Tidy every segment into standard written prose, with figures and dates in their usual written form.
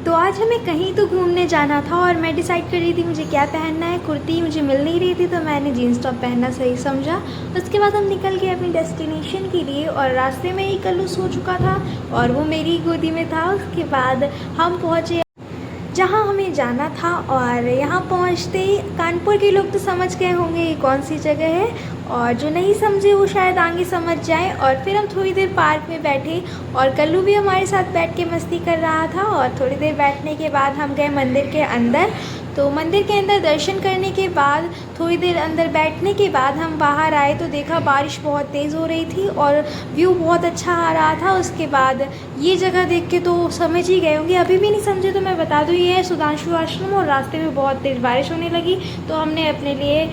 तो आज हमें कहीं तो घूमने जाना था और मैं डिसाइड कर रही थी मुझे क्या पहनना है। कुर्ती मुझे मिल नहीं रही थी तो मैंने जीन्स टॉप पहनना सही समझा। उसके बाद हम निकल गए अपनी डेस्टिनेशन के लिए और रास्ते में ही कल्लू सो चुका था और वो मेरी गोदी में था। उसके बाद हम पहुँचे जहाँ हमें जाना था और यहाँ पहुँचते ही कानपुर के लोग तो समझ गए होंगे ये कौन सी जगह है और जो नहीं समझे वो शायद आगे समझ जाए। और फिर हम थोड़ी देर पार्क में बैठे और कल्लू भी हमारे साथ बैठ के मस्ती कर रहा था। और थोड़ी देर बैठने के बाद हम गए मंदिर के अंदर। तो मंदिर के अंदर दर्शन करने के बाद थोड़ी देर अंदर बैठने के बाद हम बाहर आए तो देखा बारिश बहुत तेज़ हो रही थी और व्यू बहुत अच्छा आ रहा था। उसके बाद ये जगह देख के तो समझ ही गए होंगे, अभी भी नहीं समझे तो मैं बता दूँ ये है सुधांशु आश्रम। और रास्ते में बहुत तेज़ बारिश होने लगी तो हमने अपने लिए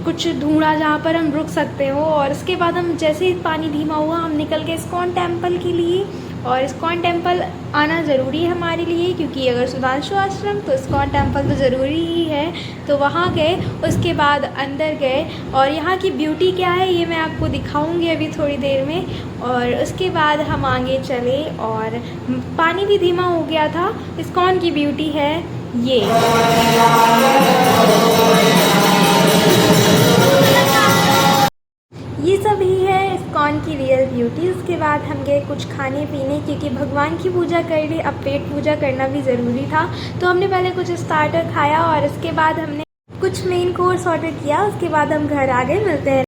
कुछ ढूंढा जहाँ पर हम रुक सकते हो। और उसके बाद हम जैसे ही पानी धीमा हुआ हम निकल गए इस्कॉन टेम्पल के लिए। और इस्कॉन टेम्पल आना ज़रूरी है हमारे लिए क्योंकि अगर सुधांशु आश्रम तो इस्कॉन टेम्पल तो ज़रूरी ही है। तो वहाँ गए, उसके बाद अंदर गए और यहाँ की ब्यूटी क्या है ये मैं आपको दिखाऊंगी अभी थोड़ी देर में। और उसके बाद हम आगे चले और पानी भी धीमा हो गया था। इस्कॉन की ब्यूटी है ये। ये सब ही है इस्कॉन की रियल ब्यूटी। उसके बाद हम गए कुछ खाने पीने क्योंकि भगवान की पूजा कर ली, अब पेट पूजा करना भी ज़रूरी था। तो हमने पहले कुछ स्टार्टर खाया और उसके बाद हमने कुछ मेन कोर्स ऑर्डर किया। उसके बाद हम घर आ गए। मिलते हैं।